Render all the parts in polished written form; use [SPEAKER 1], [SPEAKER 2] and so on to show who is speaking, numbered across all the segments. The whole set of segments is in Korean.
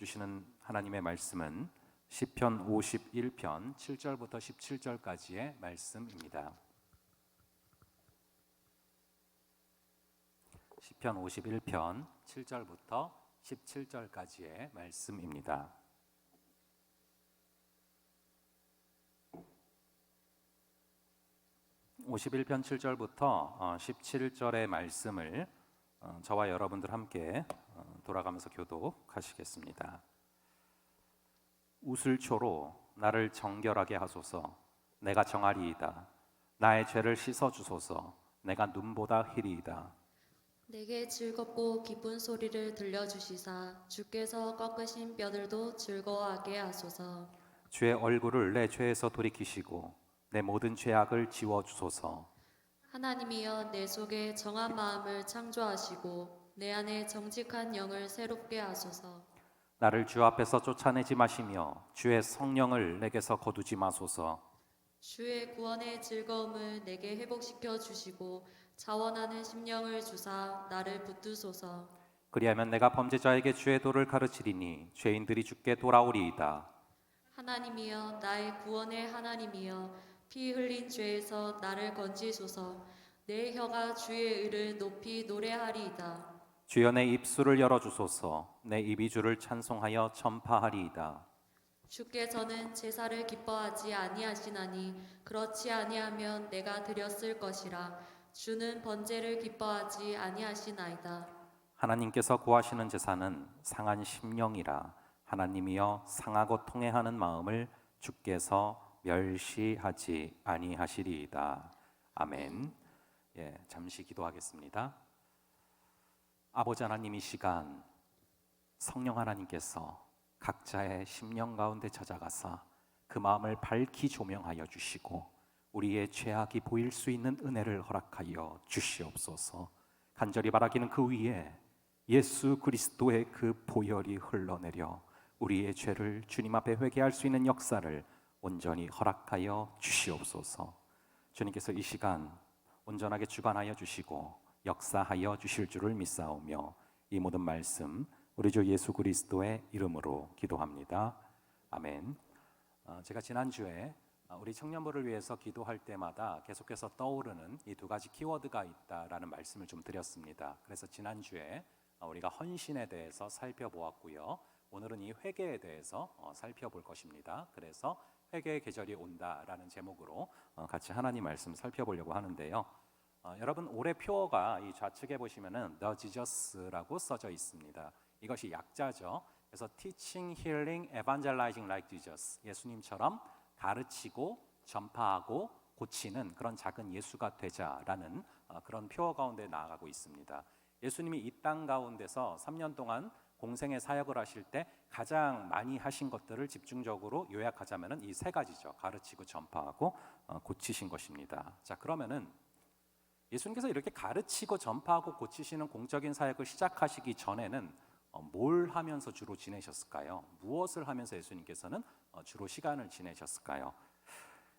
[SPEAKER 1] 주시는 하나님의 말씀은 시편 51편 7절부터 17절까지의 말씀입니다. 시편 51편 7절부터 17절까지의 말씀입니다. (51편) 7절부터 17절의 말씀을 저와 여러분들 함께 돌아가면서 교독하시겠습니다. 우슬초로 나를 정결하게 하소서. 내가 정하리이다. 나의 죄를 씻어주소서. 내가 눈보다 희리이다.
[SPEAKER 2] 내게 즐겁고 기쁜 소리를 들려주시사 주께서 꺾으신 뼈들도 즐거워하게 하소서.
[SPEAKER 1] 주의 얼굴을 내 죄에서 돌이키시고 내 모든 죄악을 지워주소서.
[SPEAKER 2] 하나님이여, 내 속에 정한 마음을 창조하시고 내 안에 정직한 영을 새롭게 하소서.
[SPEAKER 1] 나를 주 앞에서 쫓아내지 마시며 주의 성령을 내게서 거두지 마소서.
[SPEAKER 2] 주의 구원의 즐거움을 내게 회복시켜 주시고 자원하는 심령을 주사 나를 붙드소서.
[SPEAKER 1] 그리하면 내가 범죄자에게 주의 도를 가르치리니 죄인들이 주께 돌아오리이다.
[SPEAKER 2] 하나님이여, 나의 구원의 하나님이여, 피 흘린 죄에서 나를 건지소서. 내 혀가 주의 의를 높이 노래하리이다.
[SPEAKER 1] 주여 내 입술을 열어주소서. 내 입이 주를 찬송하여 전파하리이다.
[SPEAKER 2] 주께서는 제사를 기뻐하지 아니하시나니 그렇지 아니하면 내가 드렸을 것이라. 주는 번제를 기뻐하지 아니하시나이다.
[SPEAKER 1] 하나님께서 구하시는 제사는 상한 심령이라. 하나님이여, 상하고 통회하는 마음을 주께서 멸시하지 아니하시리이다. 아멘. 잠시 기도하겠습니다. 아버지 하나님, 이 시간 성령 하나님께서 각자의 심령 가운데 찾아가사 그 마음을 밝히 조명하여 주시고 우리의 죄악이 보일 수 있는 은혜를 허락하여 주시옵소서. 간절히 바라기는 그 위에 예수 그리스도의 그 보혈이 흘러내려 우리의 죄를 주님 앞에 회개할 수 있는 역사를 온전히 허락하여 주시옵소서. 주님께서 이 시간 온전하게 주관하여 주시고 역사하여 주실 줄을 믿사오며 이 모든 말씀 우리 주 예수 그리스도의 이름으로 기도합니다. 아멘. 제가 지난주에 우리 청년부를 위해서 기도할 때마다 계속해서 떠오르는 이 두 가지 키워드가 있다라는 말씀을 좀 드렸습니다. 그래서 지난주에 우리가 헌신에 대해서 살펴보았고요. 오늘은 이 회개에 대해서 살펴볼 것입니다. 그래서 회개의 계절이 온다라는 제목으로 같이 하나님 말씀 살펴보려고 하는데요. 여러분, 올해 표어가 이 좌측에 보시면은 The Jesus라고 써져 있습니다. 이것이 약자죠. 그래서 Teaching, Healing, Evangelizing like Jesus, 예수님처럼 가르치고 전파하고 고치는 그런 작은 예수가 되자라는 그런 표어 가운데 나아가고 있습니다. 예수님이 이 땅 가운데서 3년 동안 공생의 사역을 하실 때 가장 많이 하신 것들을 집중적으로 요약하자면은 이 세 가지죠. 가르치고 전파하고 고치신 것입니다. 자, 그러면은 예수님께서 이렇게 가르치고 전파하고 고치시는 공적인 사역을 시작하시기 전에는 뭘 하면서 주로 지내셨을까요? 무엇을 하면서 예수님께서는 주로 시간을 지내셨을까요?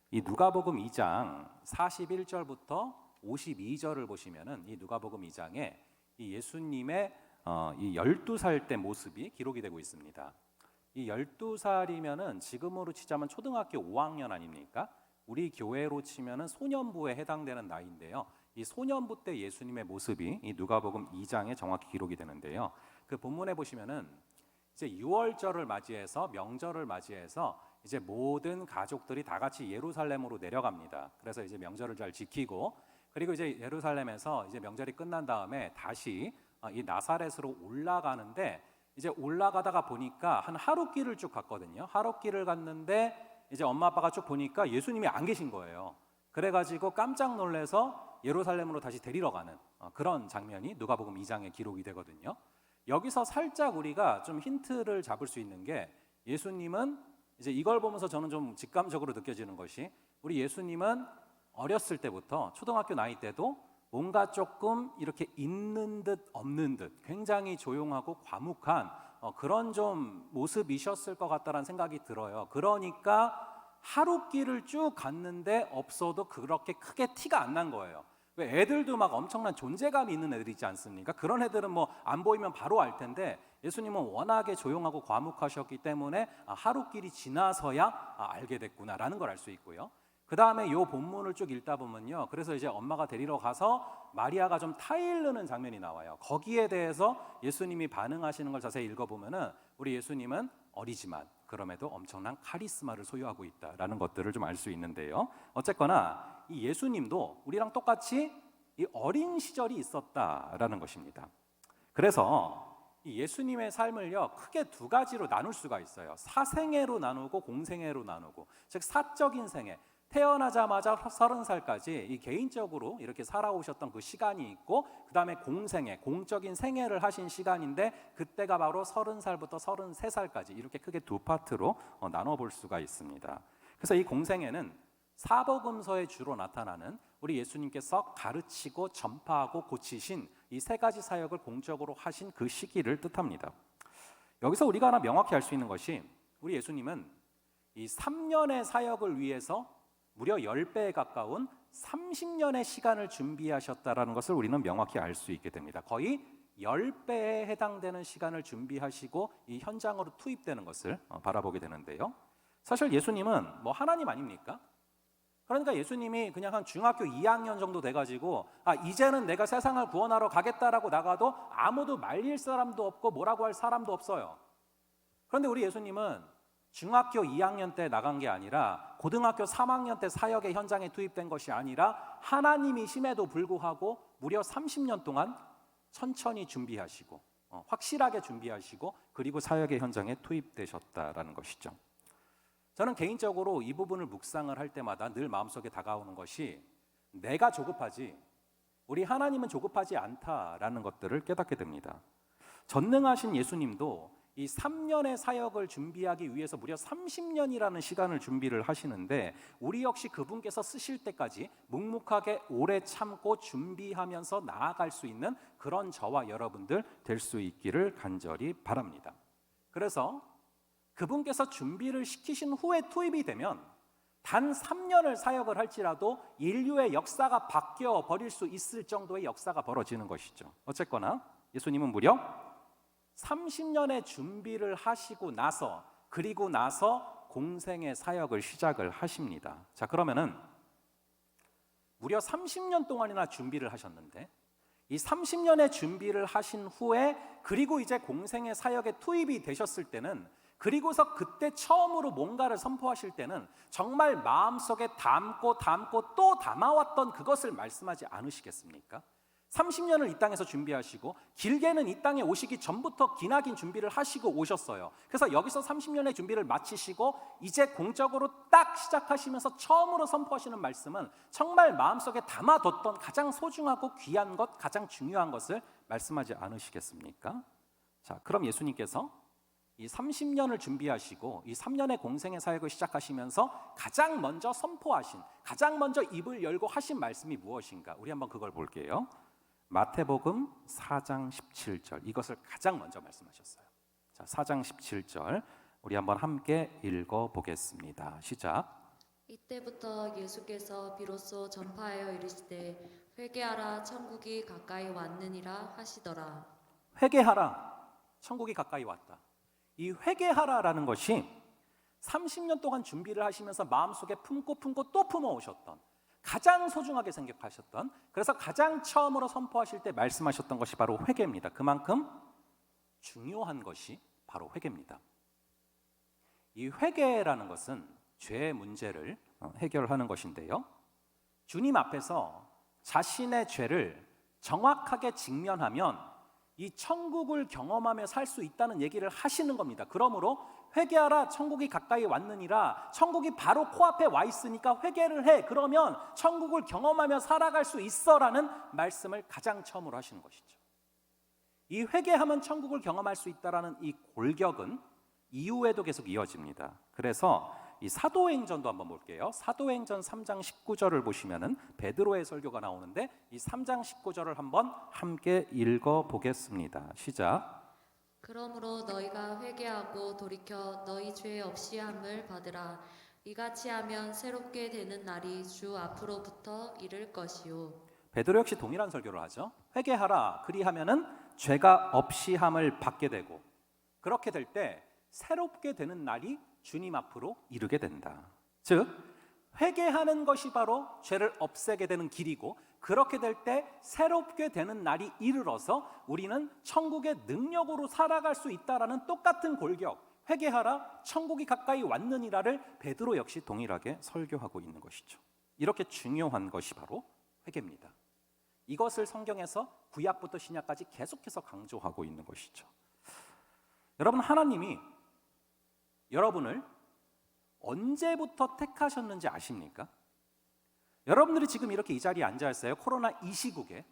[SPEAKER 1] 이 누가복음 2장 41절부터 52절을 보시면은 이 누가복음 2장에 이 예수님의 이 12살 때 모습이 기록이 되고 있습니다. 이 12살이면은 지금으로 치자면 초등학교 5학년 아닙니까? 우리 교회로 치면은 소년부에 해당되는 나이인데요. 이 소년부 때 예수님의 모습이 이 누가복음 2장에 정확히 기록이 되는데요. 그 본문에 보시면은 이제 6월절을 맞이해서 명절을 맞이해서 이제 모든 가족들이 다 같이 예루살렘으로 내려갑니다. 그래서 이제 명절을 잘 지키고 그리고 이제 예루살렘에서 이제 명절이 끝난 다음에 다시 이 나사렛으로 올라가는데 이제 올라가다가 보니까 한 하룻길을 쭉 갔거든요. 하룻길을 갔는데 이제 엄마 아빠가 쭉 보니까 예수님이 안 계신 거예요. 그래가지고 깜짝 놀라서 예루살렘으로 다시 데리러 가는 그런 장면이 누가복음 2장에 기록이 되거든요. 여기서 살짝 우리가 좀 힌트를 잡을 수 있는 게 예수님은 이제 이걸 보면서 저는 좀 직감적으로 느껴지는 것이 우리 예수님은 어렸을 때부터 초등학교 나이 때도 뭔가 조금 이렇게 있는 듯 없는 듯 굉장히 조용하고 과묵한 그런 좀 모습이셨을 것 같다는 생각이 들어요. 그러니까 하룻길을 쭉 갔는데 없어도 그렇게 크게 티가 안 난 거예요. 왜 애들도 막 엄청난 존재감이 있는 애들 있지 않습니까? 그런 애들은 뭐 안 보이면 바로 알 텐데 예수님은 워낙에 조용하고 과묵하셨기 때문에 하루길이 지나서야 알게 됐구나라는 걸 알 수 있고요. 그 다음에 이 본문을 쭉 읽다 보면요, 그래서 이제 엄마가 데리러 가서 마리아가 좀 타일르는 장면이 나와요. 거기에 대해서 예수님이 반응하시는 걸 자세히 읽어보면은 우리 예수님은 어리지만 그럼에도 엄청난 카리스마를 소유하고 있다라는 것들을 좀 알 수 있는데요. 어쨌거나 이 예수님도 우리랑 똑같이 이 어린 시절이 있었다라는 것입니다. 그래서 이 예수님의 삶을요, 크게 두 가지로 나눌 수가 있어요. 사생애로 나누고 공생애로 나누고, 즉 사적인 생애, 태어나자마자 30살까지 이 개인적으로 이렇게 살아오셨던 그 시간이 있고, 그 다음에 공생애, 공적인 생애를 하신 시간인데, 그때가 바로 30살부터 33살까지 이렇게 크게 두 파트로 나눠볼 수가 있습니다. 그래서 이 공생애는 사복음서에 주로 나타나는 우리 예수님께서 가르치고 전파하고 고치신 이 세 가지 사역을 공적으로 하신 그 시기를 뜻합니다. 여기서 우리가 하나 명확히 알 수 있는 것이, 우리 예수님은 이 3년의 사역을 위해서 무려 10배에 가까운 30년의 시간을 준비하셨다라는 것을 우리는 명확히 알 수 있게 됩니다. 거의 10배에 해당되는 시간을 준비하시고 이 현장으로 투입되는 것을 바라보게 되는데요. 사실 예수님은 뭐 하나님 아닙니까? 그러니까 예수님이 그냥 한 중학교 2학년 정도 돼가지고 이제는 내가 세상을 구원하러 가겠다라고 나가도 아무도 말릴 사람도 없고 뭐라고 할 사람도 없어요. 그런데 우리 예수님은 중학교 2학년 때 나간 게 아니라 고등학교 3학년 때 사역의 현장에 투입된 것이 아니라 하나님이심에도 불구하고 무려 30년 동안 천천히 준비하시고 확실하게 준비하시고 그리고 사역의 현장에 투입되셨다라는 것이죠. 저는 개인적으로 이 부분을 묵상을 할 때마다 늘 마음속에 다가오는 것이, 내가 조급하지 우리 하나님은 조급하지 않다라는 것들을 깨닫게 됩니다. 전능하신 예수님도 이 3년의 사역을 준비하기 위해서 무려 30년이라는 시간을 준비를 하시는데, 우리 역시 그분께서 쓰실 때까지 묵묵하게 오래 참고 준비하면서 나아갈 수 있는 그런 저와 여러분들 될 수 있기를 간절히 바랍니다. 그래서 그분께서 준비를 시키신 후에 투입이 되면 단 3년을 사역을 할지라도 인류의 역사가 바뀌어 버릴 수 있을 정도의 역사가 벌어지는 것이죠. 어쨌거나 예수님은 무려 30년의 준비를 하시고 나서, 그리고 나서 공생의 사역을 시작을 하십니다. 자, 그러면은 무려 30년 동안이나 준비를 하셨는데, 이 30년의 준비를 하신 후에 그리고 이제 공생의 사역에 투입이 되셨을 때는, 그리고서 그때 처음으로 뭔가를 선포하실 때는 정말 마음속에 담고 또 담아왔던 그것을 말씀하지 않으시겠습니까? 30년을 이 땅에서 준비하시고 길게는 이 땅에 오시기 전부터 기나긴 준비를 하시고 오셨어요. 그래서 여기서 30년의 준비를 마치시고 이제 공적으로 딱 시작하시면서 처음으로 선포하시는 말씀은 정말 마음속에 담아뒀던 가장 소중하고 귀한 것, 가장 중요한 것을 말씀하지 않으시겠습니까? 자, 그럼 예수님께서 이 30년을 준비하시고 이 3년의 공생의 사역을 시작하시면서 가장 먼저 선포하신, 가장 먼저 입을 열고 하신 말씀이 무엇인가? 우리 한번 그걸 볼게요. 마태복음 4장 17절, 이것을 가장 먼저 말씀하셨어요. 자, 4장 17절 우리 한번 함께 읽어보겠습니다. 시작.
[SPEAKER 2] 이때부터 예수께서 비로소 전파하여 이르시되 회개하라 천국이 가까이 왔느니라 하시더라.
[SPEAKER 1] 회개하라, 천국이 가까이 왔다. 이 회개하라라는 것이 30년 동안 준비를 하시면서 마음속에 품고 또 품어오셨던, 가장 소중하게 생각하셨던, 그래서 가장 처음으로 선포하실 때 말씀하셨던 것이 바로 회개입니다. 그만큼 중요한 것이 바로 회개입니다. 이 회개라는 것은 죄의 문제를 해결하는 것인데요, 주님 앞에서 자신의 죄를 정확하게 직면하면 이 천국을 경험하며 살 수 있다는 얘기를 하시는 겁니다. 그러므로 회개하라 천국이 가까이 왔느니라, 천국이 바로 코앞에 와 있으니까 회개를 해, 그러면 천국을 경험하며 살아갈 수 있어라는 말씀을 가장 처음으로 하시는 것이죠. 이 회개하면 천국을 경험할 수 있다라는 이 골격은 이후에도 계속 이어집니다. 그래서 이 사도행전도 한번 볼게요. 사도행전 3장 19절을 보시면은 베드로의 설교가 나오는데 이 3장 19절을 한번 함께 읽어보겠습니다. 시작.
[SPEAKER 2] 그러므로 너희가 회개하고 돌이켜 너희 죄 없이 함을 받으라. 이같이 하면 새롭게 되는 날이 주 앞으로부터 이를 것이요.
[SPEAKER 1] 베드로 역시 동일한 설교를 하죠. 회개하라, 그리하면은 죄가 없이 함을 받게 되고, 그렇게 될 때 새롭게 되는 날이 주님 앞으로 이르게 된다. 즉 회개하는 것이 바로 죄를 없애게 되는 길이고, 그렇게 될 때 새롭게 되는 날이 이르러서 우리는 천국의 능력으로 살아갈 수 있다라는 똑같은 골격, 회개하라 천국이 가까이 왔느니라를 베드로 역시 동일하게 설교하고 있는 것이죠. 이렇게 중요한 것이 바로 회개입니다. 이것을 성경에서 구약부터 신약까지 계속해서 강조하고 있는 것이죠. 여러분, 하나님이 여러분을 언제부터 택하셨는지 아십니까? 여러분들이 지금 이렇게 이 자리에 앉아 있어요. 코로나 이 시국에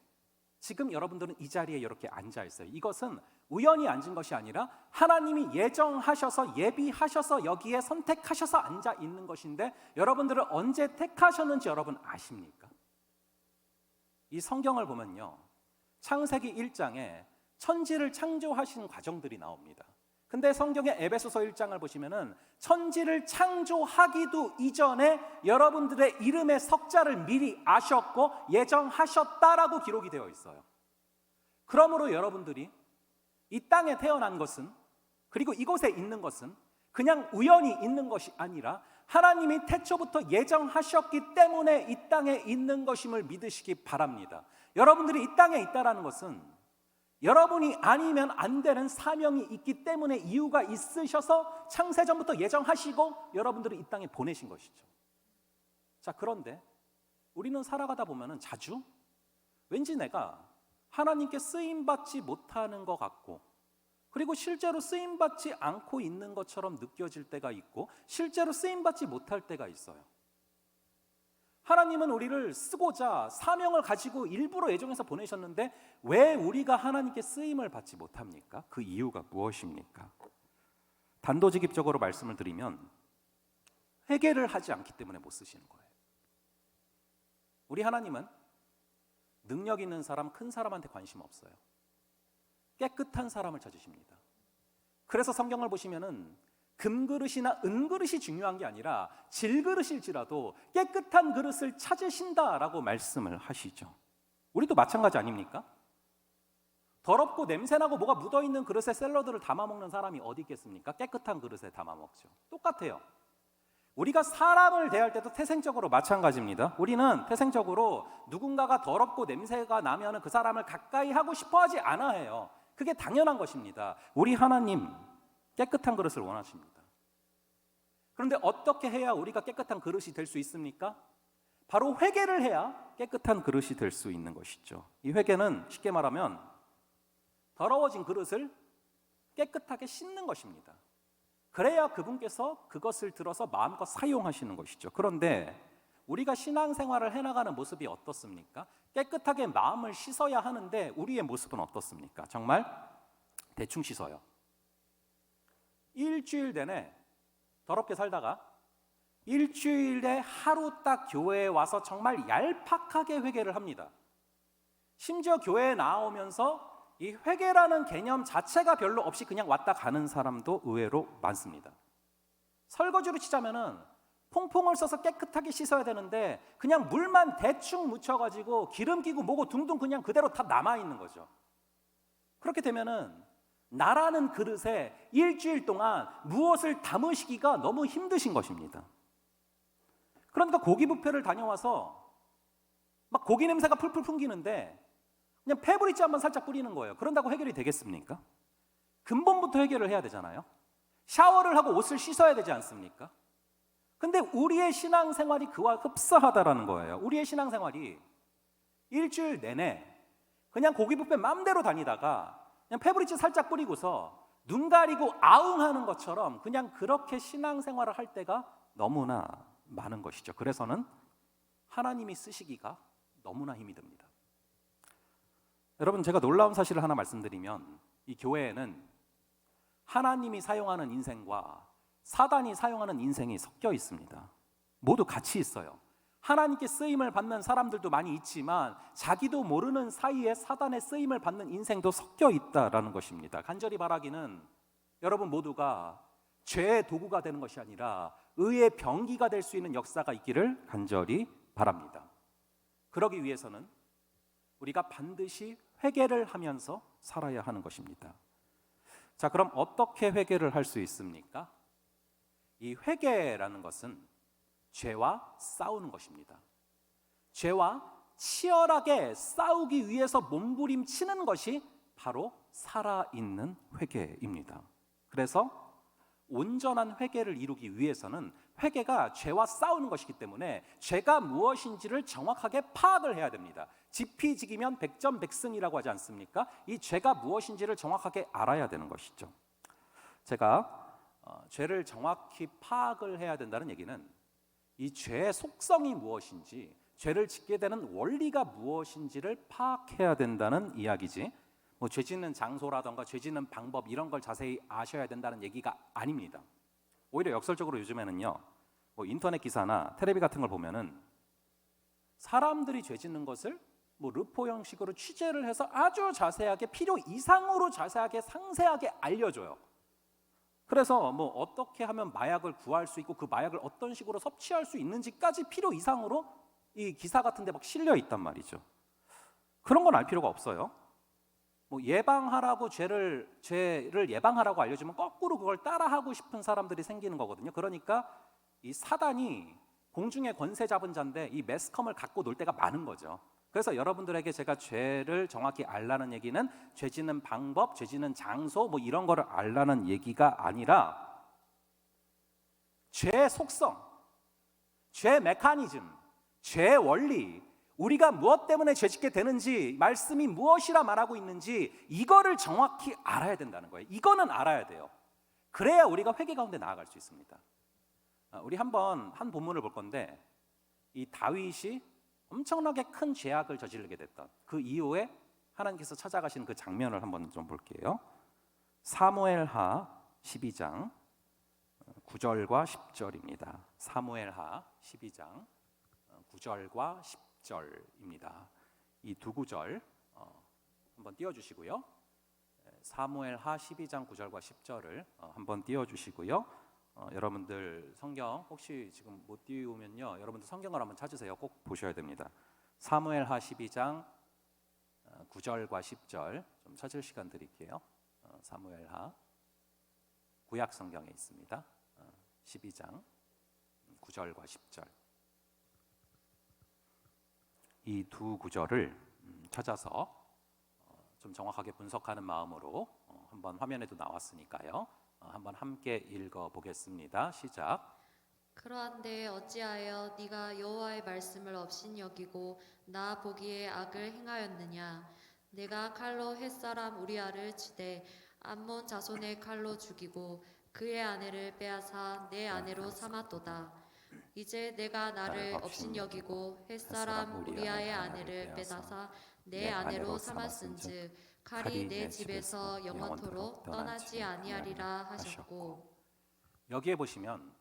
[SPEAKER 1] 지금 여러분들은 이 자리에 이렇게 앉아 있어요. 이것은 우연히 앉은 것이 아니라 하나님이 예정하셔서 예비하셔서 여기에 선택하셔서 앉아 있는 것인데, 여러분들을 언제 택하셨는지 여러분 아십니까? 이 성경을 보면요, 창세기 1장에 천지를 창조하신 과정들이 나옵니다. 근데 성경의 에베소서 1장을 보시면은 천지를 창조하기도 이전에 여러분들의 이름의 석자를 미리 아셨고 예정하셨다라고 기록이 되어 있어요. 그러므로 여러분들이 이 땅에 태어난 것은, 그리고 이곳에 있는 것은 그냥 우연히 있는 것이 아니라 하나님이 태초부터 예정하셨기 때문에 이 땅에 있는 것임을 믿으시기 바랍니다. 여러분들이 이 땅에 있다라는 것은 여러분이 아니면 안 되는 사명이 있기 때문에 이유가 있으셔서 창세전부터 예정하시고 여러분들을 이 땅에 보내신 것이죠. 자, 그런데 우리는 살아가다 보면은 자주 왠지 내가 하나님께 쓰임받지 못하는 것 같고, 그리고 실제로 쓰임받지 않고 있는 것처럼 느껴질 때가 있고, 실제로 쓰임받지 못할 때가 있어요. 하나님은 우리를 쓰고자 사명을 가지고 일부러 예정해서 보내셨는데 왜 우리가 하나님께 쓰임을 받지 못합니까? 그 이유가 무엇입니까? 단도직입적으로 말씀을 드리면 회개를 하지 않기 때문에 못 쓰시는 거예요. 우리 하나님은 능력 있는 사람, 큰 사람한테 관심 없어요. 깨끗한 사람을 찾으십니다. 그래서 성경을 보시면은 금그릇이나 은그릇이 중요한 게 아니라 질그릇일지라도 깨끗한 그릇을 찾으신다라고 말씀을 하시죠. 우리도 마찬가지 아닙니까? 더럽고 냄새나고 뭐가 묻어있는 그릇에 샐러드를 담아먹는 사람이 어디 있겠습니까? 깨끗한 그릇에 담아먹죠. 똑같아요. 우리가 사람을 대할 때도 태생적으로 마찬가지입니다. 우리는 태생적으로 누군가가 더럽고 냄새가 나면 그 사람을 가까이 하고 싶어 하지 않아 해요. 그게 당연한 것입니다. 우리 하나님 깨끗한 그릇을 원하십니다. 그런데 어떻게 해야 우리가 깨끗한 그릇이 될 수 있습니까? 바로 회개를 해야 깨끗한 그릇이 될 수 있는 것이죠. 이 회개는 쉽게 말하면 더러워진 그릇을 깨끗하게 씻는 것입니다. 그래야 그분께서 그것을 들어서 마음껏 사용하시는 것이죠. 그런데 우리가 신앙생활을 해나가는 모습이 어떻습니까? 깨끗하게 마음을 씻어야 하는데 우리의 모습은 어떻습니까? 정말 대충 씻어요. 일주일 내내 더럽게 살다가 일주일에 하루 딱 교회에 와서 정말 얄팍하게 회개를 합니다. 심지어 교회에 나오면서 이 회개라는 개념 자체가 별로 없이 그냥 왔다 가는 사람도 의외로 많습니다. 설거지로 치자면은 퐁퐁을 써서 깨끗하게 씻어야 되는데 그냥 물만 대충 묻혀가지고 기름 끼고 뭐고 둥둥 그냥 그대로 다 남아있는 거죠. 그렇게 되면은 나라는 그릇에 일주일 동안 무엇을 담으시기가 너무 힘드신 것입니다. 그러니까 고기 뷔페를 다녀와서 막 고기 냄새가 풀풀 풍기는데 그냥 페브리즈 한번 살짝 뿌리는 거예요. 그런다고 해결이 되겠습니까? 근본부터 해결을 해야 되잖아요. 샤워를 하고 옷을 씻어야 되지 않습니까? 근데 우리의 신앙생활이 그와 흡사하다라는 거예요. 우리의 신앙생활이 일주일 내내 그냥 고기 뷔페 맘대로 다니다가 그냥 페브리즈 살짝 뿌리고서 눈 가리고 아웅하는 것처럼 그냥 그렇게 신앙생활을 할 때가 너무나 많은 것이죠. 그래서는 하나님이 쓰시기가 너무나 힘이 듭니다. 여러분, 제가 놀라운 사실을 하나 말씀드리면 이 교회에는 하나님이 사용하는 인생과 사단이 사용하는 인생이 섞여 있습니다. 모두 같이 있어요. 하나님께 쓰임을 받는 사람들도 많이 있지만 자기도 모르는 사이에 사단의 쓰임을 받는 인생도 섞여 있다라는 것입니다. 간절히 바라기는 여러분 모두가 죄의 도구가 되는 것이 아니라 의의 병기가 될 수 있는 역사가 있기를 간절히 바랍니다. 그러기 위해서는 우리가 반드시 회개를 하면서 살아야 하는 것입니다. 자, 그럼 어떻게 회개를 할 수 있습니까? 이 회개라는 것은 죄와 싸우는 것입니다. 죄와 치열하게 싸우기 위해서 몸부림치는 것이 바로 살아있는 회개입니다. 그래서 온전한 회개를 이루기 위해서는 회개가 죄와 싸우는 것이기 때문에 죄가 무엇인지를 정확하게 파악을 해야 됩니다. 지피지기면 백전백승이라고 하지 않습니까? 이 죄가 무엇인지를 정확하게 알아야 되는 것이죠. 제가 죄를 정확히 파악을 해야 된다는 얘기는 이 죄의 속성이 무엇인지, 죄를 짓게 되는 원리가 무엇인지를 파악해야 된다는 이야기지, 죄 짓는 장소라던가 죄 짓는 방법 이런 걸 자세히 아셔야 된다는 얘기가 아닙니다. 오히려 역설적으로 요즘에는요, 인터넷 기사나 텔레비 같은 걸 보면은 사람들이 죄 짓는 것을 르포 형식으로 취재를 해서 아주 자세하게, 필요 이상으로 자세하게 상세하게 알려줘요. 그래서 어떻게 하면 마약을 구할 수 있고 그 마약을 어떤 식으로 섭취할 수 있는지까지 필요 이상으로 이 기사 같은 데 막 실려 있단 말이죠. 그런 건 알 필요가 없어요. 예방하라고 죄를 예방하라고 알려주면 거꾸로 그걸 따라하고 싶은 사람들이 생기는 거거든요. 그러니까 이 사단이 공중에 권세 잡은 자인데 이 매스컴을 갖고 놀 때가 많은 거죠. 그래서 여러분들에게 제가 죄를 정확히 알라는 얘기는 죄 짓는 방법, 죄 짓는 장소 이런 거를 알라는 얘기가 아니라 죄의 속성, 죄 메커니즘, 죄의 원리, 우리가 무엇 때문에 죄 짓게 되는지, 말씀이 무엇이라 말하고 있는지 이거를 정확히 알아야 된다는 거예요. 이거는 알아야 돼요. 그래야 우리가 회개 가운데 나아갈 수 있습니다. 우리 한번 한 본문을 볼 건데, 이 다윗이 엄청나게 큰 죄악을 저지르게 됐던 그 이후에 하나님께서 찾아가시는 그 장면을 한번 좀 볼게요. 사무엘하 12장 9절과 10절입니다. 사무엘하 12장 9절과 10절입니다. 이 두 구절 한번 띄워주시고요. 사무엘하 12장 9절과 10절을 한번 띄워주시고요. 여러분들 성경 혹시 지금 못 띄우면요, 여러분들 성경을 한번 찾으세요. 꼭 보셔야 됩니다. 사무엘하 12장 9절과 10절 좀 찾을 시간 드릴게요. 사무엘하 구약 성경에 있습니다. 12장 9절과 10절 이 두 구절을 찾아서 좀 정확하게 분석하는 마음으로 한번 화면에도 나왔으니까요. 한번 함께 읽어보겠습니다. 시작.
[SPEAKER 2] 그러한데 어찌하여 네가 여호와의 말씀을 업신여기고 나 보기에 악을 행하였느냐? 내가 칼로 햇사람 우리아를 치되 암몬 자손의 칼로 죽이고 그의 아내를 빼앗아 내 아내로 삼았도다. 이제 내가 나를 업신여기고 햇사람 우리아의 아내를 빼앗아 내 아내로 삼았은즉 칼이 내 집에서 영원토록 떠나지 아니하리라 하셨고.
[SPEAKER 1] 여기에 보시면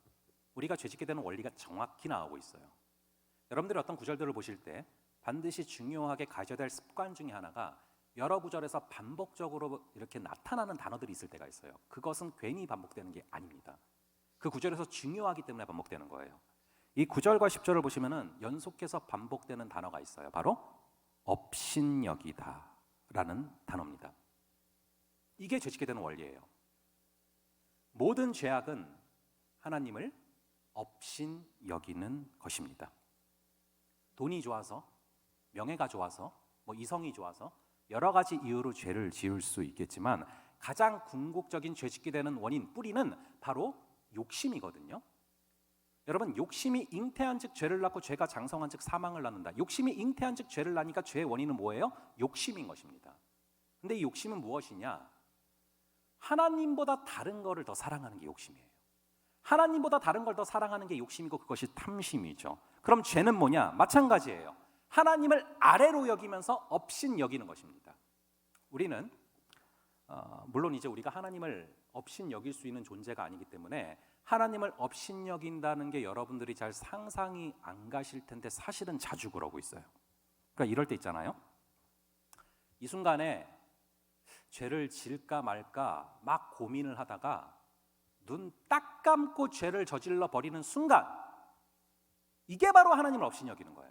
[SPEAKER 1] 우리가 죄짓게 되는 원리가 정확히 나오고 있어요. 여러분들이 어떤 구절들을 보실 때 반드시 중요하게 가져야 될 습관 중에 하나가 여러 구절에서 반복적으로 이렇게 나타나는 단어들이 있을 때가 있어요. 그것은 괜히 반복되는 게 아닙니다. 그 구절에서 중요하기 때문에 반복되는 거예요. 이 9절과 10절을 보시면은 연속해서 반복되는 단어가 있어요. 바로 업신여기다 라는 단어입니다. 이게 죄짓게 되는 원리예요. 모든 죄악은 하나님을 업신여기는 것입니다. 돈이 좋아서, 명예가 좋아서, 이성이 좋아서 여러 가지 이유로 죄를 지을 수 있겠지만 가장 궁극적인 죄짓게 되는 원인, 뿌리는 바로 욕심이거든요. 여러분, 욕심이 잉태한 즉 죄를 낳고 죄가 장성한 즉 사망을 낳는다. 욕심이 잉태한 즉 죄를 낳으니까 죄의 원인은 뭐예요? 욕심인 것입니다. 근데 이 욕심은 무엇이냐? 하나님보다 다른 거를 더 사랑하는 게 욕심이에요. 하나님보다 다른 걸 더 사랑하는 게 욕심이고 그것이 탐심이죠. 그럼 죄는 뭐냐? 마찬가지예요. 하나님을 아래로 여기면서 업신 여기는 것입니다. 우리는 물론 이제 우리가 하나님을 업신 여길 수 있는 존재가 아니기 때문에 하나님을 업신 여긴다는 게 여러분들이 잘 상상이 안 가실 텐데 사실은 자주 그러고 있어요. 그러니까 이럴 때 있잖아요. 이 순간에 죄를 질까 말까 막 고민을 하다가 눈 딱 감고 죄를 저질러 버리는 순간, 이게 바로 하나님을 업신 여기는 거예요.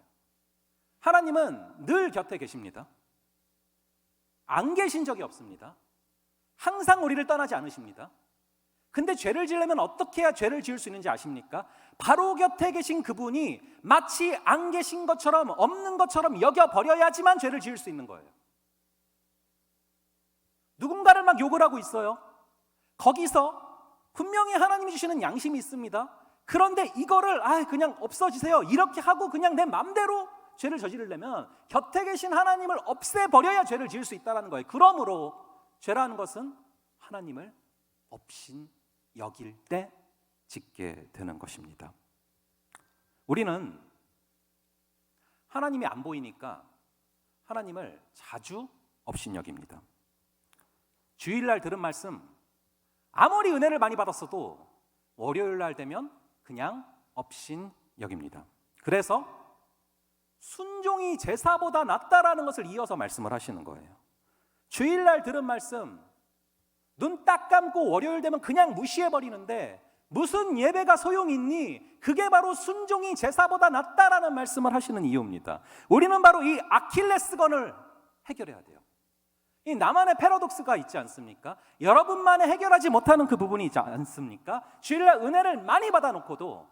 [SPEAKER 1] 하나님은 늘 곁에 계십니다. 안 계신 적이 없습니다.
[SPEAKER 3] 항상 우리를 떠나지 않으십니다. 근데 죄를 지으려면 어떻게 해야 죄를 지을 수 있는지 아십니까? 바로 곁에 계신 그분이 마치 안 계신 것처럼 없는 것처럼 여겨버려야지만 죄를 지을 수 있는 거예요. 누군가를 막 욕을 하고 있어요. 거기서 분명히 하나님이 주시는 양심이 있습니다. 그런데 이거를 그냥 없어지세요 이렇게 하고 그냥 내 맘대로 죄를 저지르려면 곁에 계신 하나님을 없애버려야 죄를 지을 수 있다는 거예요. 그러므로 죄라는 것은 하나님을 업신 여길 때 짓게 되는 것입니다. 우리는 하나님이 안 보이니까 하나님을 자주 업신여깁니다. 주일날 들은 말씀 아무리 은혜를 많이 받았어도 월요일날 되면 그냥 업신여깁니다. 그래서 순종이 제사보다 낫다라는 것을 이어서 말씀을 하시는 거예요. 주일날 들은 말씀 눈 딱 감고 월요일 되면 그냥 무시해버리는데 무슨 예배가 소용이 있니? 그게 바로 순종이 제사보다 낫다라는 말씀을 하시는 이유입니다. 우리는 바로 이 아킬레스건을 해결해야 돼요. 이 나만의 패러독스가 있지 않습니까? 여러분만의 해결하지 못하는 그 부분이 있지 않습니까? 주일날 은혜를 많이 받아놓고도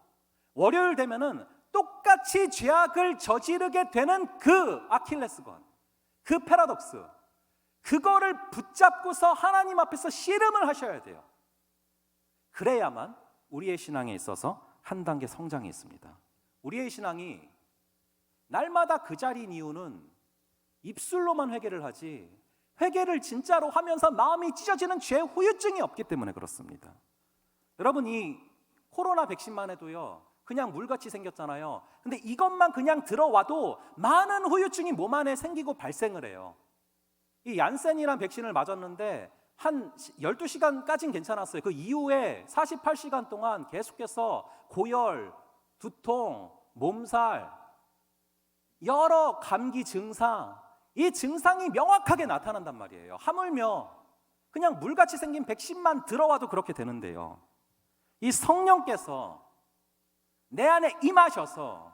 [SPEAKER 3] 월요일 되면은 똑같이 죄악을 저지르게 되는 그 아킬레스건, 그 패러독스, 그거를 붙잡고서 하나님 앞에서 씨름을 하셔야 돼요. 그래야만 우리의 신앙에 있어서 한 단계 성장이 있습니다. 우리의 신앙이 날마다 그 자리인 이유는 입술로만 회개를 하지 회개를 진짜로 하면서 마음이 찢어지는 죄 후유증이 없기 때문에 그렇습니다. 여러분, 이 코로나 백신만 해도요 그냥 물같이 생겼잖아요. 근데 이것만 그냥 들어와도 많은 후유증이 몸 안에 생기고 발생을 해요. 이 얀센이란 백신을 맞았는데 한 12시간까지는 괜찮았어요. 그 이후에 48시간 동안 계속해서 고열, 두통, 몸살, 여러 감기 증상, 이 증상이 명확하게 나타난단 말이에요. 하물며 그냥 물같이 생긴 백신만 들어와도 그렇게 되는데요. 이 성령께서 내 안에 임하셔서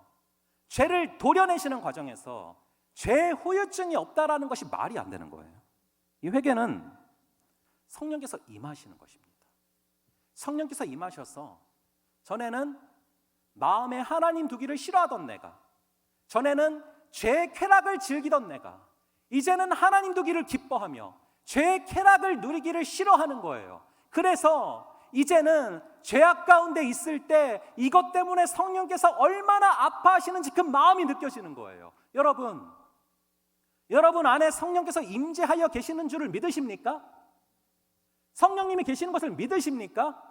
[SPEAKER 3] 죄를 도려내시는 과정에서 죄 후유증이 없다라는 것이 말이 안 되는 거예요. 이 회개는 성령께서 임하시는 것입니다. 성령께서 임하셔서 전에는 마음에 하나님 두기를 싫어하던 내가, 전에는 죄의 쾌락을 즐기던 내가 이제는 하나님 두기를 기뻐하며 죄의 쾌락을 누리기를 싫어하는 거예요. 그래서 이제는 죄악 가운데 있을 때 이것 때문에 성령께서 얼마나 아파하시는지 그 마음이 느껴지는 거예요. 여러분 안에 성령께서 임재하여 계시는 줄을 믿으십니까? 성령님이 계시는 것을 믿으십니까?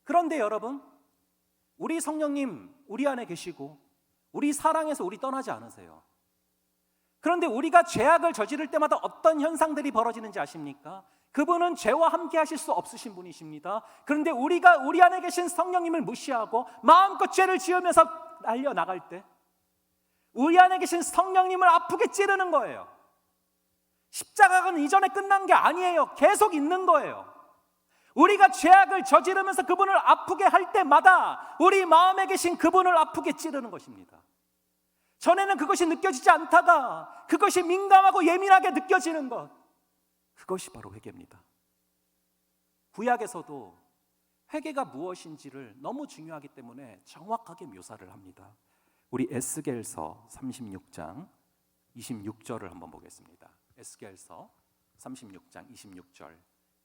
[SPEAKER 3] 그런데 여러분, 우리 성령님 우리 안에 계시고 우리 사랑해서 우리 떠나지 않으세요. 그런데 우리가 죄악을 저지를 때마다 어떤 현상들이 벌어지는지 아십니까? 그분은 죄와 함께 하실 수 없으신 분이십니다. 그런데 우리가 우리 안에 계신 성령님을 무시하고 마음껏 죄를 지으면서 날려나갈 때 우리 안에 계신 성령님을 아프게 찌르는 거예요. 십자가는 이전에 끝난 게 아니에요. 계속 있는 거예요. 우리가 죄악을 저지르면서 그분을 아프게 할 때마다 우리 마음에 계신 그분을 아프게 찌르는 것입니다. 전에는 그것이 느껴지지 않다가 그것이 민감하고 예민하게 느껴지는 것, 그것이 바로 회개입니다. 구약에서도 회개가 무엇인지를 너무 중요하기 때문에 정확하게 묘사를 합니다. 우리 에스겔서 36장 26절을 한번 보겠습니다. 에스겔서 36장 26절,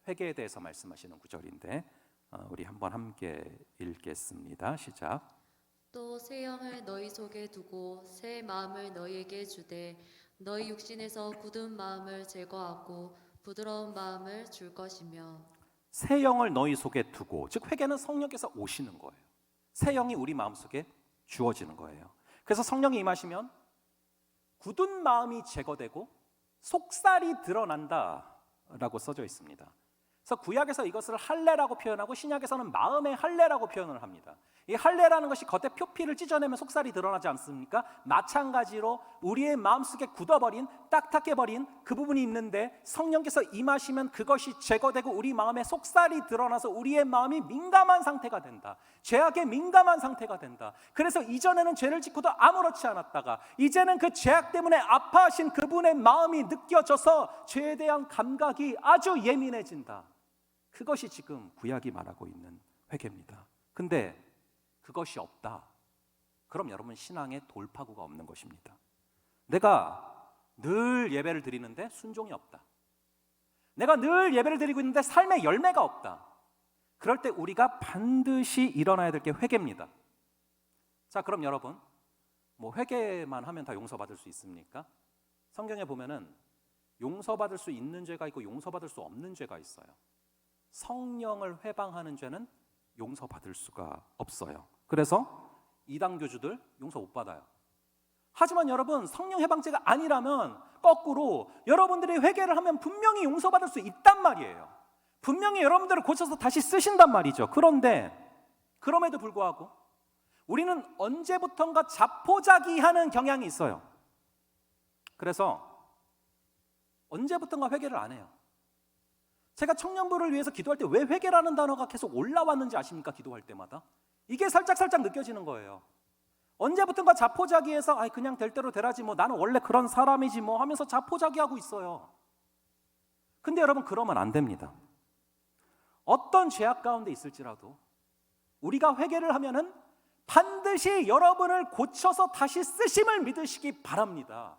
[SPEAKER 3] 회개에 대해서 말씀하시는 구절인데 우리 한번 함께 읽겠습니다. 시작.
[SPEAKER 2] 또 새 영을 너희 속에 두고 새 마음을 너희에게 주되 너희 육신에서 굳은 마음을 제거하고 부드러운 마음을 줄 것이며.
[SPEAKER 3] 새 영을 너희 속에 두고, 즉 회개는 성령께서 오시는 거예요. 새 영이 우리 마음속에 주어지는 거예요. 그래서 성령이 임하시면 굳은 마음이 제거되고 속살이 드러난다라고 써져 있습니다. 그래서 구약에서 이것을 할례라고 표현하고 신약에서는 마음의 할례라고 표현을 합니다. 이 할례라는 것이 겉에 표피를 찢어내면 속살이 드러나지 않습니까? 마찬가지로 우리의 마음속에 굳어버린, 딱딱해버린 그 부분이 있는데 성령께서 임하시면 그것이 제거되고 우리 마음에 속살이 드러나서 우리의 마음이 민감한 상태가 된다. 죄악에 민감한 상태가 된다. 그래서 이전에는 죄를 짓고도 아무렇지 않았다가 이제는 그 죄악 때문에 아파하신 그분의 마음이 느껴져서 죄에 대한 감각이 아주 예민해진다. 그것이 지금 구약이 말하고 있는 회개입니다. 근데 그것이 없다. 그럼 여러분 신앙에 돌파구가 없는 것입니다. 내가 늘 예배를 드리는데 순종이 없다. 내가 늘 예배를 드리고 있는데 삶의 열매가 없다. 그럴 때 우리가 반드시 일어나야 될 게 회개입니다. 자, 그럼 여러분 뭐 회개만 하면 다 용서받을 수 있습니까? 성경에 보면은 용서받을 수 있는 죄가 있고 용서받을 수 없는 죄가 있어요. 성령을 회방하는 죄는 용서받을 수가 없어요. 그래서 이단교주들 용서 못 받아요. 하지만 여러분 성령 해방죄가 아니라면 거꾸로 여러분들이 회개를 하면 분명히 용서받을 수 있단 말이에요. 분명히 여러분들을 고쳐서 다시 쓰신단 말이죠. 그런데 그럼에도 불구하고 우리는 언제부턴가 자포자기하는 경향이 있어요. 그래서 언제부턴가 회개를 안 해요. 제가 청년부를 위해서 기도할 때 왜 회개라는 단어가 계속 올라왔는지 아십니까? 기도할 때마다 이게 살짝 느껴지는 거예요. 언제부턴가 자포자기해서 그냥 될 대로 되라지 뭐 나는 원래 그런 사람이지 뭐 하면서 자포자기하고 있어요. 근데 여러분 그러면 안 됩니다. 어떤 죄악 가운데 있을지라도 우리가 회개를 하면은 반드시 여러분을 고쳐서 다시 쓰심을 믿으시기 바랍니다.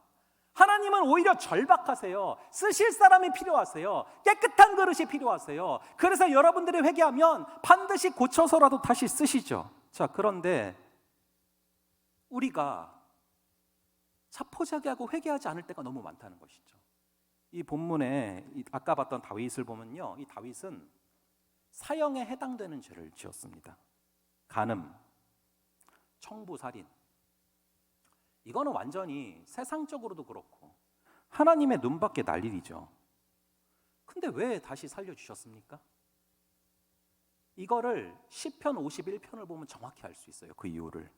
[SPEAKER 3] 하나님은 오히려 절박하세요. 쓰실 사람이 필요하세요. 깨끗한 그릇이 필요하세요. 그래서 여러분들이 회개하면 반드시 고쳐서라도 다시 쓰시죠. 자, 그런데 우리가 자포자기하고 회개하지 않을 때가 너무 많다는 것이죠. 이 본문에 아까 봤던 다윗을 보면요, 이 다윗은 사형에 해당되는 죄를 지었습니다. 간음, 청부살인. 이거는 완전히 세상적으로도 그렇고 하나님의 눈밖에 날 일이죠. 근데 왜 다시 살려주셨습니까? 이거를 시편 51편을 보면 정확히 알 수 있어요. 그 이유를.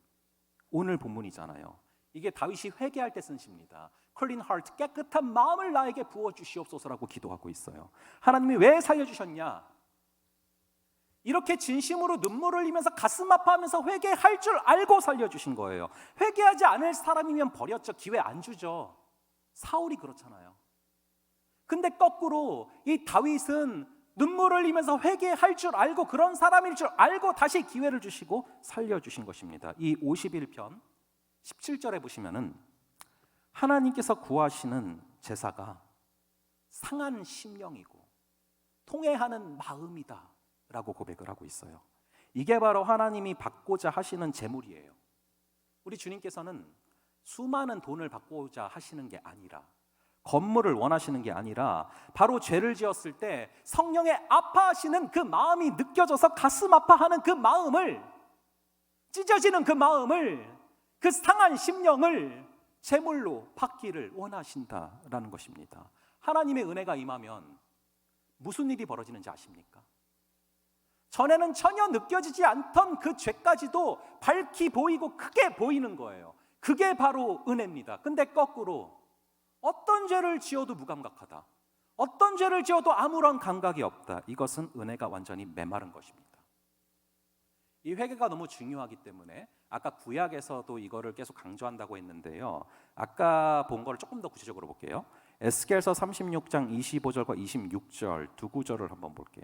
[SPEAKER 3] 오늘 본문이잖아요. 이게 다윗이 회개할 때 쓴 시입니다. Clean heart, 깨끗한 마음을 나에게 부어주시옵소서라고 기도하고 있어요. 하나님이 왜 살려주셨냐? 이렇게 진심으로 눈물을 흘리면서 가슴 아파하면서 회개할 줄 알고 살려주신 거예요. 회개하지 않을 사람이면 버렸죠. 기회 안 주죠. 사울이 그렇잖아요. 근데 거꾸로 이 다윗은 눈물을 흘리면서 회개할 줄 알고 그런 사람일 줄 알고 다시 기회를 주시고 살려주신 것입니다. 이 51편 17절에 보시면은 하나님께서 구하시는 제사가 상한 심령이고 통회하는 마음이다 라고 고백을 하고 있어요. 이게 바로 하나님이 받고자 하시는 제물이에요. 우리 주님께서는 수많은 돈을 받고자 하시는 게 아니라, 건물을 원하시는 게 아니라 바로 죄를 지었을 때 성령에 아파하시는 그 마음이 느껴져서 가슴 아파하는 그 마음을, 찢어지는 그 마음을, 그 상한 심령을 제물로 받기를 원하신다라는 것입니다. 하나님의 은혜가 임하면 무슨 일이 벌어지는지 아십니까? 전에는 전혀 느껴지지 않던 그 죄까지도 밝히 보이고 크게 보이는 거예요. 그게 바로 은혜입니다. 근데 거꾸로 어떤 죄를 지어도 무감각하다, 어떤 죄를 지어도 아무런 감각이 없다, 이것은 은혜가 완전히 메마른 것입니다. 이 회개가 너무 중요하기 때문에 아까 구약에서도 이거를 계속 강조한다고 했는데요, 아까 본 거를 조금 더 구체적으로 볼게요. 에스겔서 36장 25절과 26절 두 구절을 한번 볼게요.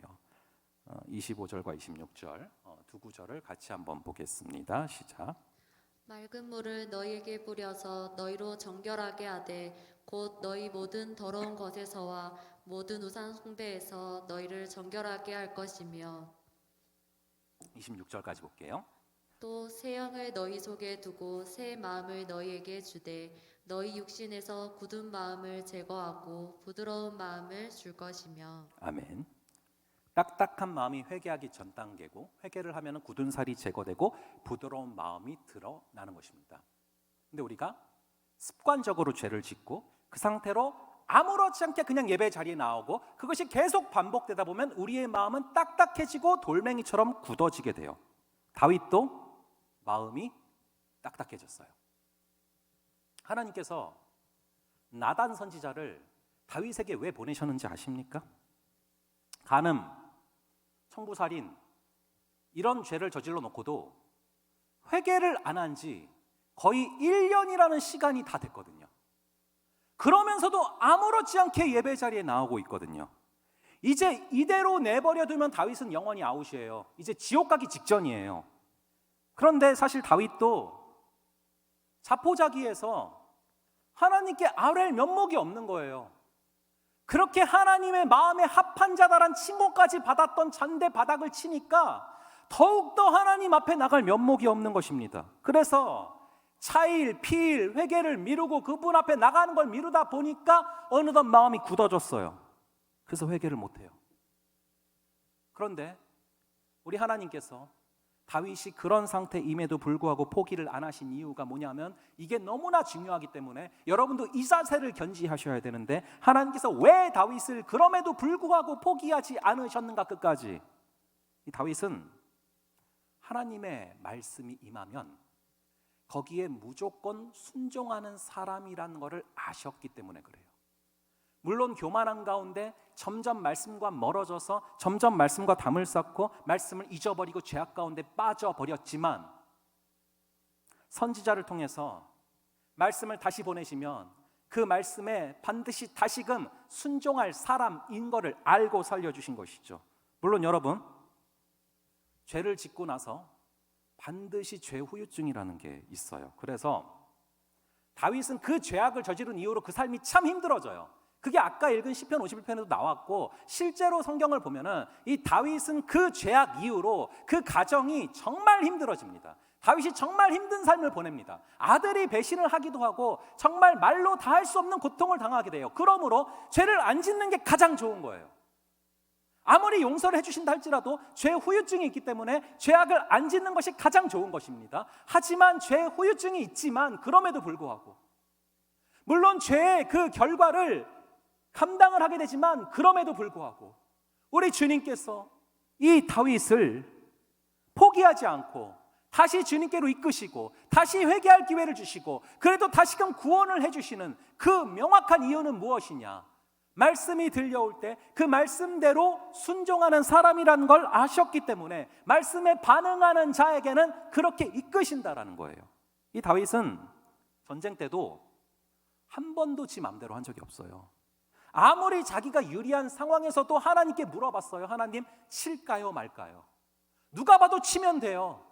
[SPEAKER 3] 25절과 26절 두 구절을 같이 한번 보겠습니다. 시작.
[SPEAKER 2] 맑은 물을 너희에게 뿌려서 너희로 정결하게 하되 곧 너희 모든 더러운 것에서와 모든 우상 숭배에서 너희를 정결하게 할 것이며
[SPEAKER 3] 26절까지 볼게요.
[SPEAKER 2] 또 새 영을 너희 속에 두고 새 마음을 너희에게 주되 너희 육신에서 굳은 마음을 제거하고 부드러운 마음을 줄 것이며.
[SPEAKER 3] 아멘. 딱딱한 마음이 회개하기 전 단계고, 회개를 하면 굳은 살이 제거되고 부드러운 마음이 드러나는 것입니다. 근데 우리가 습관적으로 죄를 짓고 그 상태로 아무렇지 않게 그냥 예배 자리에 나오고 그것이 계속 반복되다 보면 우리의 마음은 딱딱해지고 돌멩이처럼 굳어지게 돼요. 다윗도 마음이 딱딱해졌어요. 하나님께서 나단 선지자를 다윗에게 왜 보내셨는지 아십니까? 간음, 청부살인 이런 죄를 저질러 놓고도 회개를 안 한 지 거의 1년이라는 시간이 다 됐거든요. 그러면서도 아무렇지 않게 예배 자리에 나오고 있거든요. 이제 이대로 내버려 두면 다윗은 영원히 아웃이에요. 이제 지옥 가기 직전이에요. 그런데 사실 다윗도 자포자기해서 하나님께 아뢰할 면목이 없는 거예요. 그렇게 하나님의 마음에 합한 자다란 칭호까지 받았던 잔대 바닥을 치니까 더욱더 하나님 앞에 나갈 면목이 없는 것입니다. 그래서 차일, 피일, 회개를 미루고 그분 앞에 나가는 걸 미루다 보니까 어느덧 마음이 굳어졌어요. 그래서 회개를 못해요. 그런데 우리 하나님께서 다윗이 그런 상태임에도 불구하고 포기를 안 하신 이유가 뭐냐면 이게 너무나 중요하기 때문에 여러분도 이 자세를 견지하셔야 되는데 하나님께서 왜 다윗을 그럼에도 불구하고 포기하지 않으셨는가 끝까지. 이 다윗은 하나님의 말씀이 임하면 거기에 무조건 순종하는 사람이라는 것을 아셨기 때문에 그래요. 물론 교만한 가운데 점점 말씀과 멀어져서 점점 말씀과 담을 쌓고 말씀을 잊어버리고 죄악 가운데 빠져버렸지만 선지자를 통해서 말씀을 다시 보내시면 그 말씀에 반드시 다시금 순종할 사람인 것을 알고 살려주신 것이죠. 물론 여러분 죄를 짓고 나서 반드시 죄 후유증이라는 게 있어요. 그래서 다윗은 그 죄악을 저지른 이후로 그 삶이 참 힘들어져요. 그게 아까 읽은 시편 51편에도 나왔고 실제로 성경을 보면은 이 다윗은 그 죄악 이후로 그 가정이 정말 힘들어집니다. 다윗이 정말 힘든 삶을 보냅니다. 아들이 배신을 하기도 하고 정말 말로 다 할 수 없는 고통을 당하게 돼요. 그러므로 죄를 안 짓는 게 가장 좋은 거예요. 아무리 용서를 해주신다 할지라도 죄 후유증이 있기 때문에 죄악을 안 짓는 것이 가장 좋은 것입니다. 하지만 죄 후유증이 있지만 그럼에도 불구하고 물론 죄의 그 결과를 감당을 하게 되지만 그럼에도 불구하고 우리 주님께서 이 다윗을 포기하지 않고 다시 주님께로 이끄시고 다시 회개할 기회를 주시고 그래도 다시금 구원을 해주시는 그 명확한 이유는 무엇이냐? 말씀이 들려올 때 그 말씀대로 순종하는 사람이라는 걸 아셨기 때문에 말씀에 반응하는 자에게는 그렇게 이끄신다라는 거예요. 이 다윗은 전쟁 때도 한 번도 지 마음대로 한 적이 없어요. 아무리 자기가 유리한 상황에서도 하나님께 물어봤어요. 하나님 칠까요 말까요? 누가 봐도 치면 돼요.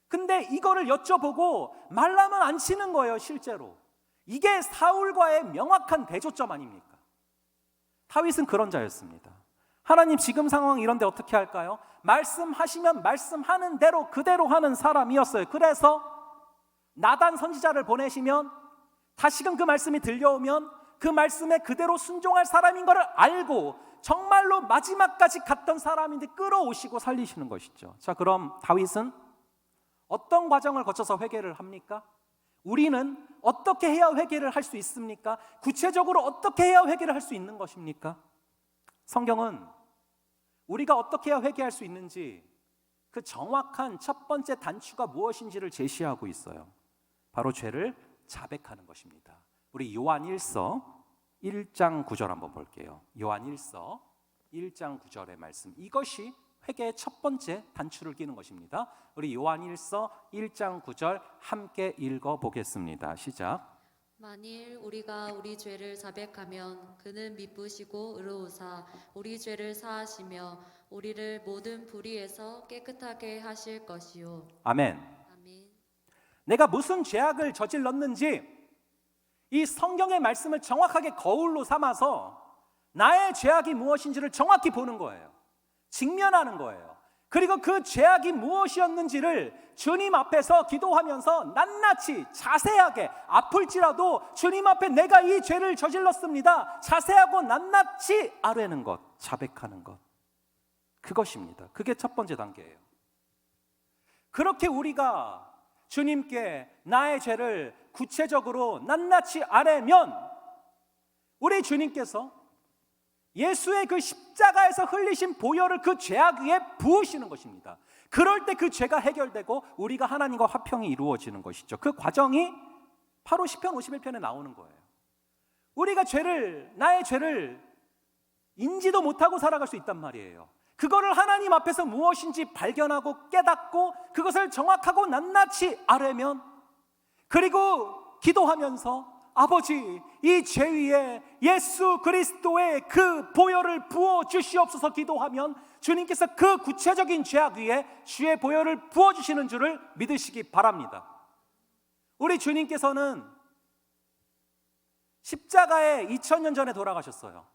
[SPEAKER 3] 근데 이거를 여쭤보고 말라면 안 치는 거예요. 실제로 이게 사울과의 명확한 대조점 아닙니까? 다윗은 그런 자였습니다. 하나님 지금 상황 이런데 어떻게 할까요? 말씀하시면 말씀하는 대로 그대로 하는 사람이었어요. 그래서 나단 선지자를 보내시면 다시금 그 말씀이 들려오면 그 말씀에 그대로 순종할 사람인 것을 알고 정말로 마지막까지 갔던 사람인데 끌어오시고 살리시는 것이죠. 자, 그럼 다윗은 어떤 과정을 거쳐서 회개를 합니까? 우리는 어떻게 해야 회개를 할 수 있습니까? 구체적으로 어떻게 해야 회개를 할 수 있는 것입니까? 성경은 우리가 어떻게 해야 회개할 수 있는지 그 정확한 첫 번째 단추가 무엇인지를 제시하고 있어요. 바로 죄를 자백하는 것입니다. 우리 요한 1서 1장 9절 한번 볼게요. 요한 1서 1장 9절의 말씀. 이것이 회개의 첫 번째 단추를 끼는 것입니다. 우리 요한 1서 1장 9절 함께 읽어보겠습니다. 시작.
[SPEAKER 2] 만일 우리가 우리 죄를 자백하면 그는 미쁘시고 의로우사 우리 죄를 사하시며 우리를 모든 불의에서 깨끗하게 하실 것이요.
[SPEAKER 3] 아멘.
[SPEAKER 2] 아멘.
[SPEAKER 3] 내가 무슨 죄악을 저질렀는지 이 성경의 말씀을 정확하게 거울로 삼아서 나의 죄악이 무엇인지를 정확히 보는 거예요. 직면하는 거예요. 그리고 그 죄악이 무엇이었는지를 주님 앞에서 기도하면서 낱낱이 자세하게 아플지라도 주님 앞에 내가 이 죄를 저질렀습니다. 자세하고 낱낱이 아뢰는 것, 자백하는 것. 그것입니다. 그게 첫 번째 단계예요. 그렇게 우리가 주님께 나의 죄를 구체적으로 낱낱이 아뢰면 우리 주님께서 예수의 그 십자가에서 흘리신 보혈을 그 죄악 위에 부으시는 것입니다. 그럴 때 그 죄가 해결되고 우리가 하나님과 화평이 이루어지는 것이죠. 그 과정이 바로 시편 51편에 나오는 거예요. 우리가 나의 죄를 인지도 못하고 살아갈 수 있단 말이에요. 그거를 하나님 앞에서 무엇인지 발견하고 깨닫고 그것을 정확하고 낱낱이 알으면, 그리고 기도하면서 아버지, 이 죄 위에 예수 그리스도의 그 보혈을 부어 주시옵소서 기도하면 주님께서 그 구체적인 죄악 위에 주의 보혈을 부어 주시는 줄을 믿으시기 바랍니다. 우리 주님께서는 십자가에 2000년 전에 돌아가셨어요.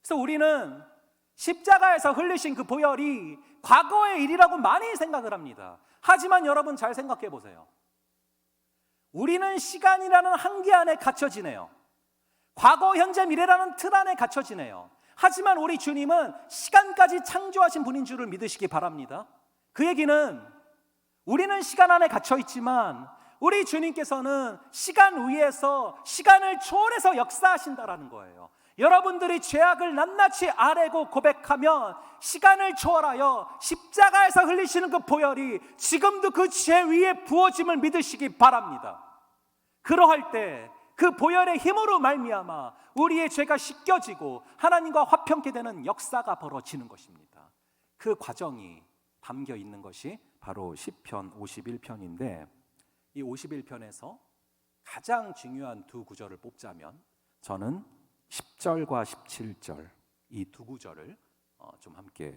[SPEAKER 3] 그래서 우리는 십자가에서 흘리신 그 보혈이 과거의 일이라고 많이 생각을 합니다. 하지만 여러분 잘 생각해 보세요. 우리는 시간이라는 한계 안에 갇혀 지내요. 과거, 현재, 미래라는 틀 안에 갇혀 지내요. 하지만 우리 주님은 시간까지 창조하신 분인 줄을 믿으시기 바랍니다. 그 얘기는 우리는 시간 안에 갇혀 있지만 우리 주님께서는 시간 위에서 시간을 초월해서 역사하신다라는 거예요. 여러분들이 죄악을 낱낱이 아뢰고 고백하면 시간을 초월하여 십자가에서 흘리시는 그 보혈이 지금도 그 죄 위에 부어짐을 믿으시기 바랍니다. 그러할 때 그 보혈의 힘으로 말미암아 우리의 죄가 씻겨지고 하나님과 화평케 되는 역사가 벌어지는 것입니다. 그 과정이 담겨 있는 것이 바로 시편 51편인데, 이 51편에서 가장 중요한 두 구절을 뽑자면 저는 10절과 17절 이 두 구절을 좀 함께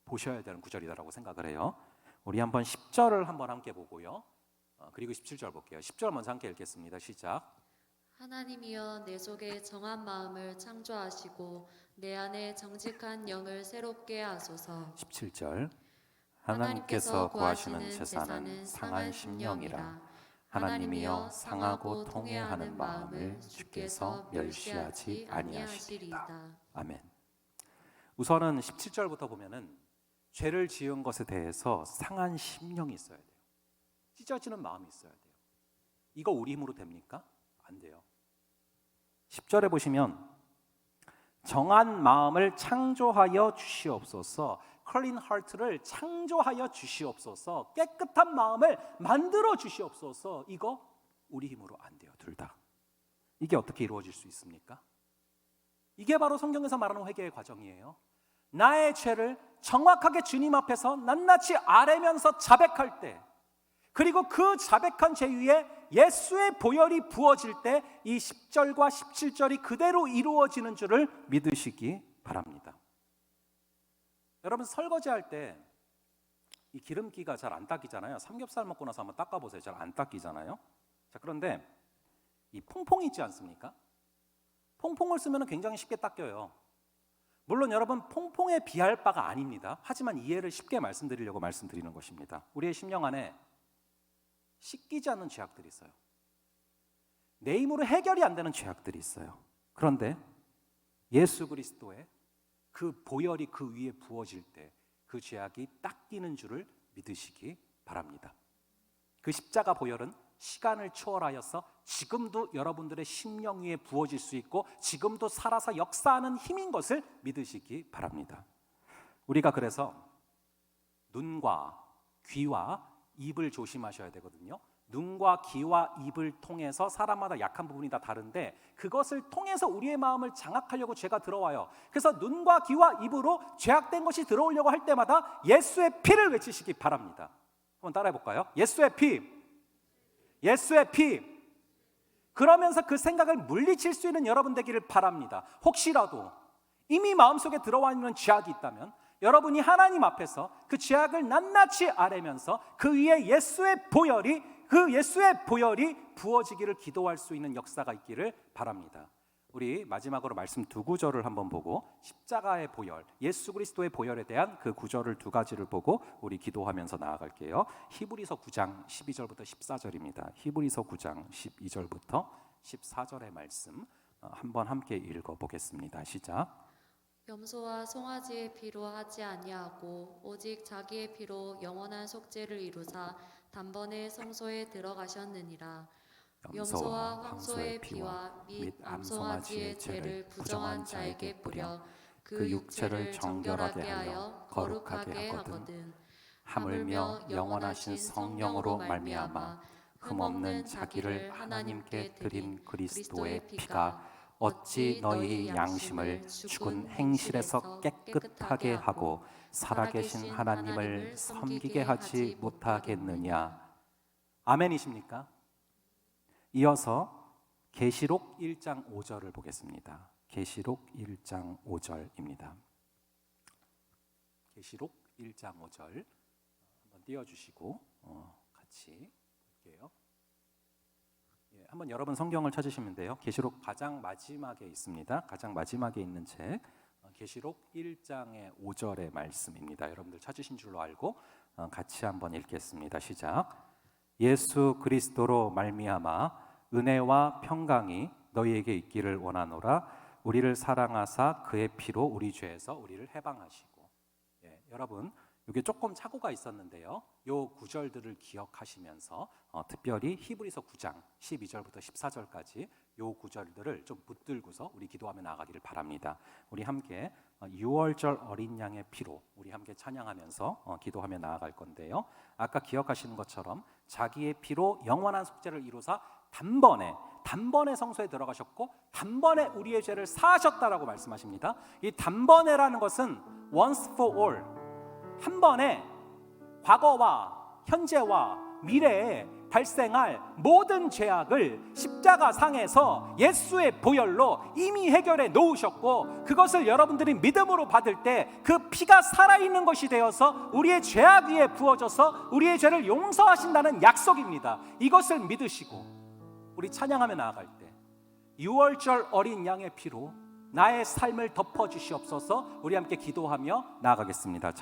[SPEAKER 3] 보셔야 되는 구절이다라고 생각을 해요. 우리 한번 10절을 한번 함께 보고요. 그리고 17절 볼게요. 10절 먼저 함께 읽겠습니다. 시작.
[SPEAKER 2] 하나님이여 내 속에 정한 마음을 창조하시고 내 안에 정직한 영을 새롭게 하소서.
[SPEAKER 1] 17절. 하나님께서 구하시는 제사는 상한 심령이라. 하나님이여 상하고 통회하는 마음을 주께서 멸시하지 아니하시리이다. 아멘. 우선은 17절부터 보면은 죄를 지은 것에 대해서 상한 심령이 있어야 돼요. 찢어지는 마음이 있어야 돼요. 이거 우리 힘으로 됩니까? 안 돼요. 10절에 보시면 정한 마음을 창조하여 주시옵소서, clean heart를 창조하여 주시옵소서, 깨끗한 마음을 만들어 주시옵소서. 이거 우리 힘으로 안 돼요. 둘 다. 이게 어떻게 이루어질 수 있습니까? 이게 바로 성경에서 말하는 회개의 과정이에요. 나의 죄를 정확하게 주님 앞에서 낱낱이 아뢰면서 자백할 때, 그리고 그 자백한 죄 위에 예수의 보혈이 부어질 때 이 10절과 17절이 그대로 이루어지는 줄을 믿으시기 바랍니다. 여러분 설거지할 때 이 기름기가 잘 안 닦이잖아요. 삼겹살 먹고 나서 한번 닦아보세요. 잘 안 닦이잖아요. 자, 그런데 이 퐁퐁이 있지 않습니까? 퐁퐁을 쓰면 굉장히 쉽게 닦여요. 물론 여러분 퐁퐁에 비할 바가 아닙니다. 하지만 이해를 쉽게 말씀드리려고 말씀드리는 것입니다. 우리의 심령 안에 씻기지 않는 죄악들이 있어요. 내 힘으로 해결이 안 되는 죄악들이 있어요. 그런데 예수 그리스도의 그 보혈이 그 위에 부어질 때 그 죄악이 닦이는 줄을 믿으시기 바랍니다. 그 십자가 보혈은 시간을 초월하여서 지금도 여러분들의 심령 위에 부어질 수 있고 지금도 살아서 역사하는 힘인 것을 믿으시기 바랍니다. 우리가 그래서 눈과 귀와 입을 조심하셔야 되거든요. 눈과 귀와 입을 통해서 사람마다 약한 부분이 다 다른데 그것을 통해서 우리의 마음을 장악하려고 죄가 들어와요. 그래서 눈과 귀와 입으로 죄악된 것이 들어오려고 할 때마다 예수의 피를 외치시기 바랍니다. 한번 따라해 볼까요? 예수의 피, 예수의 피. 그러면서 그 생각을 물리칠 수 있는 여러분 되기를 바랍니다. 혹시라도 이미 마음속에 들어와 있는 죄악이 있다면 여러분이 하나님 앞에서 그 죄악을 낱낱이 아뢰면서 그 위에 예수의 보혈이 부어지기를 기도할 수 있는 역사가 있기를 바랍니다. 우리 마지막으로 말씀 두 구절을 한번 보고 십자가의 보혈, 예수 그리스도의 보혈에 대한 그 구절을 두 가지를 보고 우리 기도하면서 나아갈게요. 히브리서 9장 12절부터 14절입니다. 히브리서 9장 12절부터 14절의 말씀 한번 함께 읽어보겠습니다. 시작.
[SPEAKER 2] 염소와 송아지의 피로 하지 아니하고 오직 자기의 피로 영원한 속죄를 이루사 단번에 성소에 들어가셨느니라. 염소와 황소의 피와 및 암송아지의 죄를 부정한 자에게 뿌려 그 육체를 정결하게 하여 거룩하게 하거든. 하물며 영원하신 성령으로 말미암아 흠없는 자기를 하나님께 드린 그리스도의 피가 어찌 너희 양심을 죽은 행실에서 깨끗하게 하고 살아계신 하나님을 섬기게 하지 못하겠느냐. 아멘이십니까? 이어서 계시록 1장 5절을 보겠습니다. 계시록 1장 5절입니다. 계시록 1장 5절 한번 띄워주시고 같이 볼게요. 예, 한번 여러분 성경을 찾으시면 돼요. 계시록 가장 마지막에 있습니다. 가장 마지막에 있는 책 계시록 1장의 5절의 말씀입니다. 여러분들 찾으신 줄로 알고 같이 한번 읽겠습니다. 시작. 예수 그리스도로 말미암아 은혜와 평강이 너희에게 있기를 원하노라. 우리를 사랑하사 그의 피로 우리 죄에서 우리를 해방하시고. 예, 여러분 이게 조금 착오가 있었는데요. 요 구절들을 기억하시면서 특별히 히브리서 9장 12절부터 14절까지 요 구절들을 좀 붙들고서 우리 기도하며 나아가기를 바랍니다. 우리 함께 6월절 어린 양의 피로 우리 함께 찬양하면서 기도하며 나아갈 건데요. 아까 기억하시는 것처럼 자기의 피로 영원한 속죄를 이루사 단번에 성소에 들어가셨고 단번에 우리의 죄를 사하셨다라고 말씀하십니다. 이 단번에라는 것은 once for all, 한 번에 과거와 현재와 미래에 발생할 모든 죄악을 십자가 상에서 예수의 보혈로 이미 해결해 놓으셨고, 그것을 여러분들이 믿음으로 받을 때 그 피가 살아있는 것이 되어서 우리의 죄악 위에 부어져서 우리의 죄를 용서하신다는 약속입니다. 이것을 믿으시고 우리 찬양하며 나아갈 때 6월절 어린 양의 피로 나의 삶을 덮어주시옵소서. 우리 함께 기도하며 나아가겠습니다.